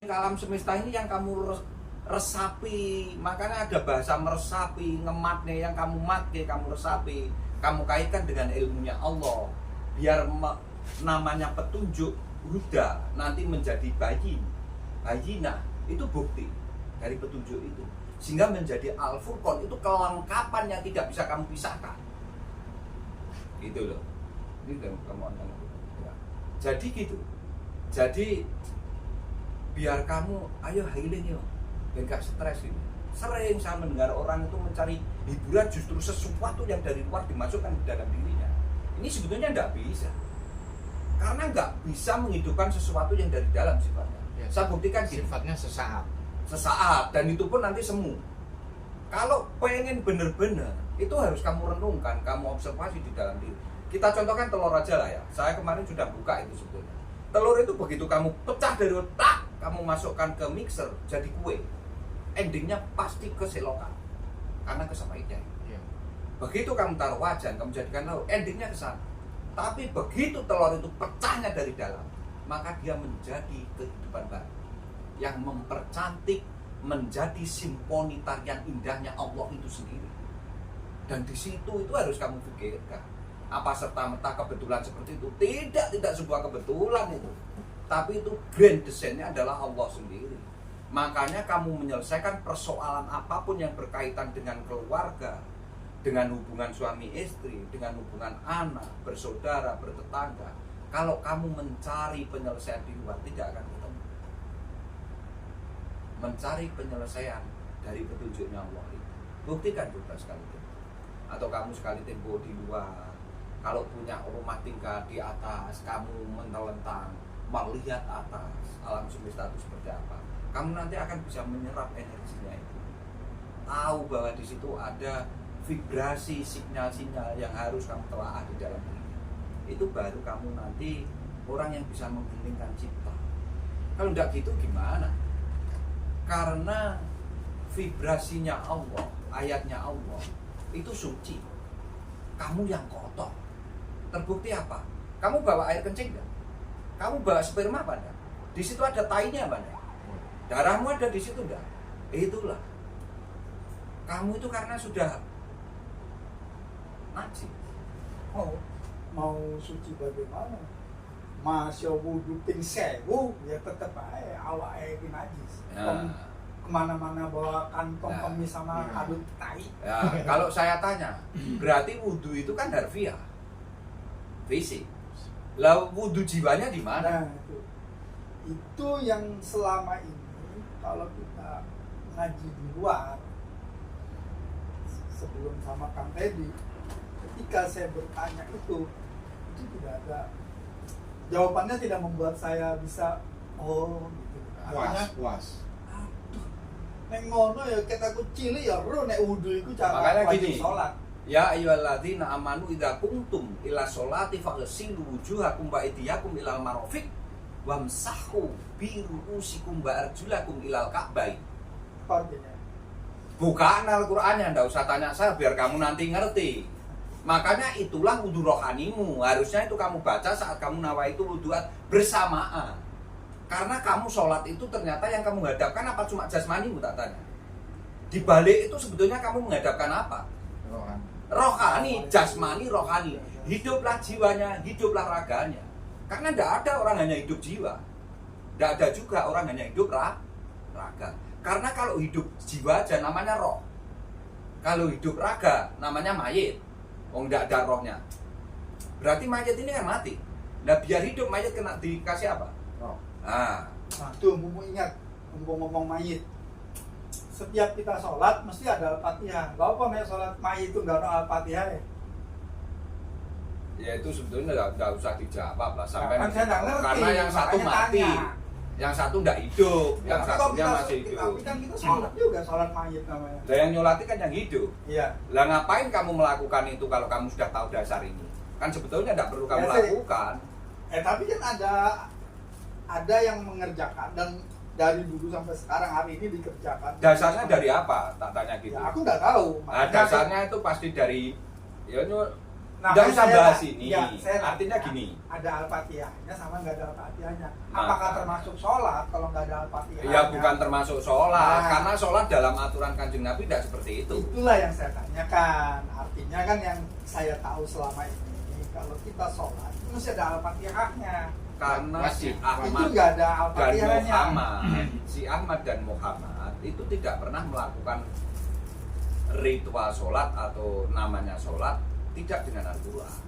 Alam semesta ini yang kamu resapi, makanya ada bahasa meresapi, ngematne, yang kamu matke, kamu resapi, kamu kaitkan dengan ilmunya Allah, biar namanya petunjuk huda nanti menjadi bayinah, itu bukti dari petunjuk itu, sehingga menjadi al-furqan, itu kelengkapan yang tidak bisa kamu pisahkan, gitu loh. Ini kamu ya. Jadi gitu, jadi biar kamu ayo healing yo, biar gak stres ini. Sering saya mendengar orang itu mencari hiburan justru sesuatu yang dari luar dimasukkan ke dalam dirinya. Ini sebetulnya tidak bisa, karena nggak bisa menghidupkan sesuatu yang dari dalam sifatnya. Ya, saya buktikan sifatnya sesaat dan itu pun nanti semu. Kalau pengen bener-bener itu harus kamu renungkan, kamu observasi di dalam diri. Kita contohkan telur aja lah ya. Saya kemarin sudah buka itu sebetulnya. Telur itu begitu kamu pecah dari otak, kamu masukkan ke mixer jadi kue, endingnya pasti ke selokan karena kesampaian. ya. Begitu kamu taruh wajan, kamu jadikan lauk, endingnya ke sana. Tapi begitu telur itu pecahnya dari dalam, maka dia menjadi kehidupan baru yang mempercantik, menjadi simfoni tarian indahnya Allah itu sendiri. Dan di situ itu harus kamu pikirkan. Apa serta-merta kebetulan seperti itu? Tidak sebuah kebetulan itu. Tapi itu grand desainnya adalah Allah sendiri. Makanya kamu menyelesaikan persoalan apapun yang berkaitan dengan keluarga, dengan hubungan suami istri, dengan hubungan anak, bersaudara, bertetangga. Kalau kamu mencari penyelesaian di luar, tidak akan ketemu. Mencari penyelesaian dari petunjuknya Allah itu. Buktikan juga sekali tempo. Atau kamu sekali tempo di luar, kalau punya rumah tinggal di atas, kamu mentelentang, melihat atas alam semesta itu seperti apa, kamu nanti akan bisa menyerap energinya itu, tahu bahwa di situ ada vibrasi, sinyal-sinyal yang harus kamu telaah di dalam diri. Itu baru kamu nanti orang yang bisa mengheningkan cipta. Kalau tidak gitu gimana? Karena vibrasinya Allah, ayatnya Allah itu suci, kamu yang kotor. Terbukti apa? Kamu bawa air kencing enggak? Kamu bawa sperma apa enggak? Di situ ada tainya apa enggak? Darahmu ada di situ enggak? Itulah. Kamu itu karena sudah najis. Mau suci bagaimana? Masya wudu ping sewu, ya tetep aja awake iki najis. Kemana-mana bawa kantong kemis sama adut tai. Ya, kalau saya tanya, berarti wudhu itu kan harfiah, fisik. Lah wudhu jiwanya di mana? Nah, itu yang selama ini kalau kita ngaji di luar, sebelum sama Kang Teddy, ketika saya bertanya itu tidak ada jawabannya, tidak membuat saya bisa gitu. Puas. Nek ngono ya kita ku cilik ya ro nek wudu iku cara Makanya wajib gini, salat. ya ayyuhalladzina amanu idza qumtum ila sholati faghsilu wujuhakum wa aydiyakum ilal marafiq wamsahu bi ru'usikum wa arjulakum ilal ka'bain. Artinya Bukaan Al-Qur'annya, enggak usah tanya saya biar kamu nanti ngerti. Makanya itulah wudu rohanimu. Harusnya itu kamu baca saat kamu nawaitu wuduat bersamaan. Karena kamu sholat itu ternyata yang kamu hadapkan apa cuma jasmanimu, tak tanya. Di balik itu sebetulnya kamu menghadapkan apa? Rohani, jasmani, rohani. Hiduplah jiwanya, hiduplah raganya. Karena tidak ada orang hanya hidup jiwa, tidak ada juga orang hanya hidup raga. Karena kalau hidup jiwa aja namanya roh, kalau hidup raga namanya mayit. Tidak ada rohnya, berarti mayit ini kan mati. Nah biar hidup mayit kena dikasih apa? Roh. Nah tuh mumu ingat, ngomong mayit. Setiap kita sholat mesti ada Al-Fatihah. Lalu apa nek sholat mayit itu nggak ada Al-Fatihah ya? Ya itu sebetulnya nggak usah dijawab lah sampai Kan saya nggak ngerti, karena yang satu makanya mati, tanya. yang satu nggak hidup, yang Tapi satunya kalau masih kita, hidup. tapi kan kita sholat juga, sholat mayit namanya. Lah yang nyolati kan yang hidup. Iya. Lah ngapain kamu melakukan itu kalau kamu sudah tahu dasar ini? Kan sebetulnya tidak perlu kamu Ya, sih. lakukan. Tapi kan ada yang mengerjakan dan dari dulu sampai sekarang hari ini dikerjakan. Dasarnya dari apa? Tak tanya gitu. Ya, aku nggak tahu. Nah, dasarnya itu pasti dari ya nggak usah bahas ini. Artinya gini. Ada Al-Fatihahnya sama nggak ada Al-Fatihahnya. Maka, apakah termasuk sholat kalau nggak ada Al-Fatihahnya? Ya bukan termasuk sholat, karena sholat dalam aturan Kanjeng Nabi tidak seperti itu. Itulah yang saya tanyakan. Artinya kan yang saya tahu selama ini, kalau kita sholat itu mesti ada Al-Fatihahnya. Karena si Ahmad itu nggak ada dan Al-Fatihahnya. si Ahmad dan Muhammad itu tidak pernah melakukan ritual sholat atau namanya sholat tidak dengan Al-Quran.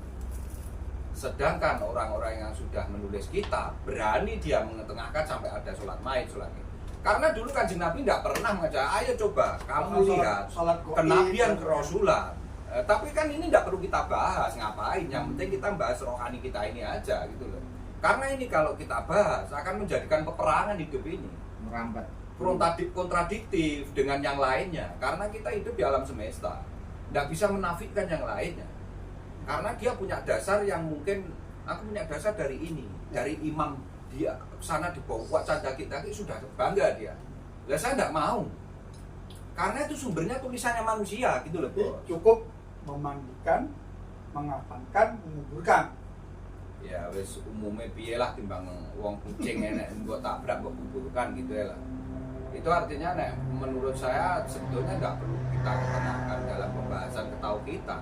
Sedangkan orang-orang yang sudah menulis kitab berani dia mengetengahkan sampai ada sholat maid, sholat ini. Karena dulu Kanjeng Nabi tidak pernah mengajak, ayo coba kamu lihat kenabian kerasulan. Tapi kan ini tidak perlu kita bahas, ngapain? Yang penting kita bahas rohani kita ini aja gitu loh. Karena ini kalau kita bahas akan menjadikan peperangan hidup ini, merambat kontradiktif dengan yang lainnya. Karena kita hidup di alam semesta, tidak bisa menafikan yang lainnya. Karena dia punya dasar yang mungkin aku punya dasar dari ini, dari imam dia sana di bawah candaki sudah bangga dia. Lah saya tidak mau, karena itu sumbernya tulisannya manusia gitu loh. Cukup memandikan, mengapankan, menguburkan. Ya wes umumnya piye lah timbang wong kucing enek mbok tabrak mbok kuburkan gitu ya lah. Itu artinya nek menurut saya sebetulnya nggak perlu kita ketenangkan dalam pembahasan ketahu kita.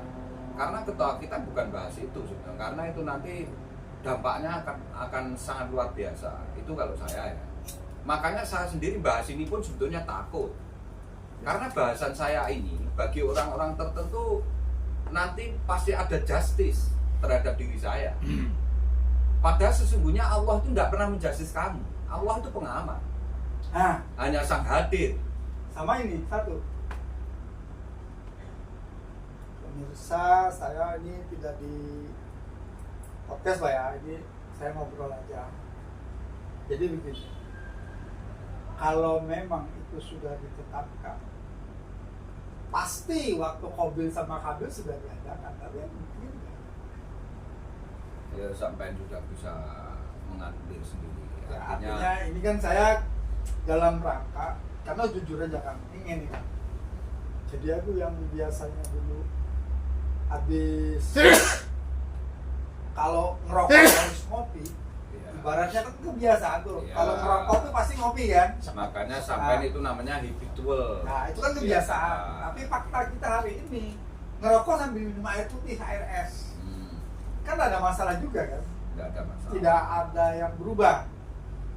Karena ketahu kita bukan bahas itu sebenarnya. Karena itu nanti dampaknya akan sangat luar biasa. Itu kalau saya ya. Makanya saya sendiri bahas ini pun sebetulnya takut. Karena bahasan saya ini bagi orang-orang tertentu nanti pasti ada justice terhadap diri saya. Padahal sesungguhnya Allah itu tidak pernah menjustice kamu. Allah itu pengamat. Hanya sang hadir. Sama ini satu. Pemirsa, saya ini tidak di podcast Pak ya. Ini saya ngobrol aja. Jadi begini. Kalau memang itu sudah ditetapkan, pasti waktu Qabil sama Qabil sudah diadakan. Tapi mungkin ya sampai sudah bisa mengatur sendiri. Ya, artinya ini kan saya dalam rangka, karena jujur aja kan, ingin kan. Jadi aku yang biasanya dulu habis kalau ngerokok harus ngopi, ibaratnya kan kebiasaan tuh. Kalau ngerokok tuh pasti ngopi kan. Makanya sampai itu namanya habitual. Nah itu kan kebiasaan. Tapi fakta kita hari ini ngerokok sambil minum air putih, air es. Kan ada masalah juga kan? Tidak ada masalah. Tidak ada yang berubah.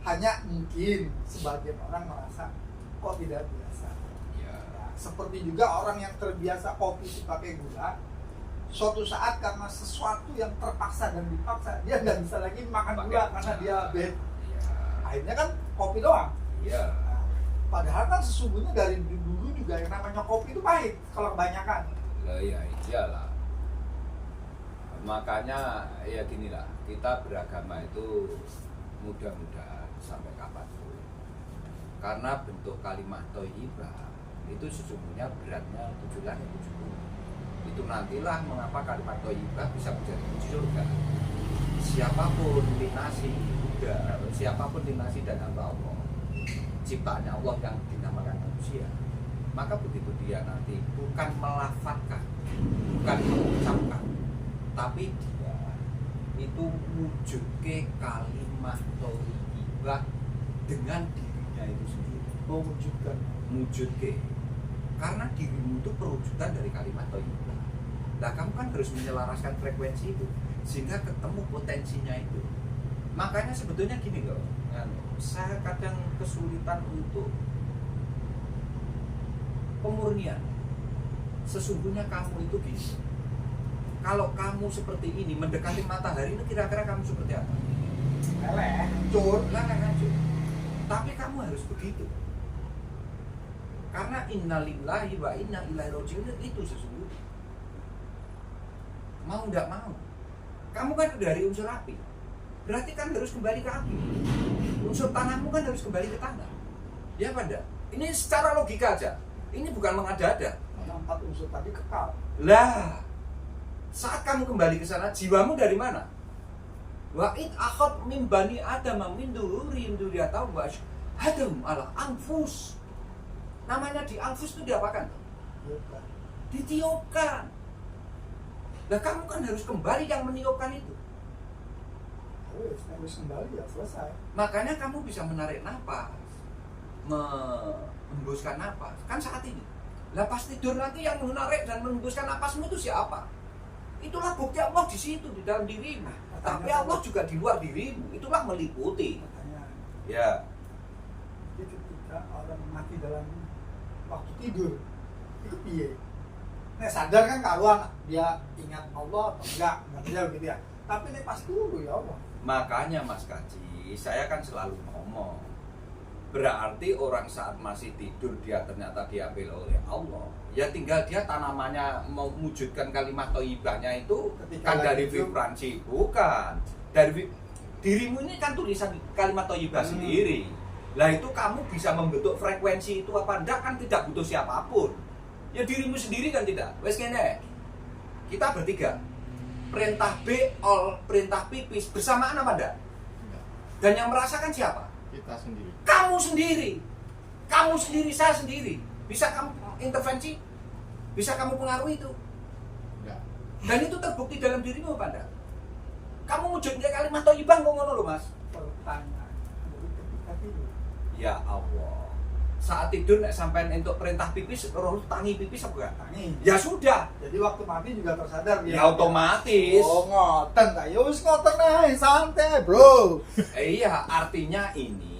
Hanya mungkin sebagian orang merasa kok tidak biasa. Ya. Nah, seperti juga orang yang terbiasa kopi pakai gula, suatu saat karena sesuatu yang terpaksa dan dipaksa, dia nggak bisa lagi makan gula karena dia bed. Ya. Akhirnya kan kopi doang. Iya. Nah, padahal kan sesungguhnya dari dulu juga yang namanya kopi itu pahit kalau kebanyakan. Ya iyalah. Makanya ya ginilah, kita beragama itu mudah-mudahan sampai kapanpun. Karena bentuk kalimat thayyibah itu sesungguhnya beratnya 7 langit 7 bumi. Itu nantilah mengapa kalimat thayyibah bisa menjadi kunci surga. Siapapun linasi Buddha, siapapun linasi dan hamba Allah, ciptaannya Allah yang dinamakan manusia, maka begitu dia nanti bukan melafalkan, bukan mengucapkan, tapi dia itu wujud ke kalimat thayyibah dengan dirinya itu sendiri. Mewujudkan. Wujud ke. Karena dirimu itu perwujudan dari kalimat thayyibah. Nah kamu kan harus menyelaraskan frekuensi itu sehingga ketemu potensinya itu. Makanya sebetulnya gini loh, saya kadang kesulitan untuk pemurnian. Sesungguhnya kamu itu gini. Kalau kamu seperti ini mendekati matahari itu kira-kira kamu seperti apa? Eleh, hancur. Hancur. Tapi kamu harus begitu. Karena innalillahi wa inna ilaihi raji'un itu sesungguhnya. Mau enggak mau. Kamu kan dari unsur api. Berarti kan harus kembali ke api. Unsur tanahmu kan harus kembali ke tanah. Ya apa enggak? Ini secara logika aja. Ini bukan mengada-ada. Karena 4 unsur tadi kekal. Lah, saat kamu kembali ke sana, jiwamu dari mana? Wa id akhad min bani adam min duhurim dzurriyyatahum wa hadam ala anfus. Namanya di anfus itu diapakan? Ditiupkan. Nah kamu kan harus kembali yang meniupkan itu. Harus kembali ya selesai. Makanya kamu bisa menarik napas, menghembuskan napas. Kan saat ini. Lah pas tidur nanti yang menarik dan menghembuskan napasmu itu siapa? Itulah bukti Allah di situ, di dalam dirimu. Tapi Allah juga di luar dirimu. Itulah meliputi. Makanya, Ya. jadi ketika orang mati dalam waktu tidur, itu piye? Nah sadar kan karuan dia ingat Allah atau enggak bisa gitu ya. Tapi ini pas dulu ya Allah. Makanya Mas Kaji, saya kan selalu ngomong, berarti orang saat masih tidur dia ternyata diambil oleh Allah. Ya tinggal dia tanamannya mau mewujudkan kalimat thayyibahnya itu Ketika kan dari hidup. vibransi, bukan dari dirimu ini kan tulisan kalimat thayyibah sendiri. Lah itu kamu bisa membentuk frekuensi itu apa enggak kan tidak butuh siapapun. Ya dirimu sendiri kan tidak. Wes kene. Kita bertiga. Perintah B, perintah pipis bersamaan apa enggak? Enggak. Dan yang merasakan siapa? Kita sendiri. Kamu sendiri. Kamu sendiri, saya sendiri. Bisa kamu intervensi? Bisa kamu pengaruhi itu? Enggak. Dan itu terbukti dalam dirimu apa enggak? Kamu wujudnya kalimat thayyibah kok ngono lho, Mas. Pertanyaan dari ketika tidur. Ya Allah. Saat tidur nek sampean entuk perintah pipis, roh tangi pipis apa enggak? Tangi. Ya sudah. Jadi waktu mati juga tersadar dia. Ya otomatis. Oh ngoten ta. Ya wis ngoten ae santai, Bro. Iya, artinya ini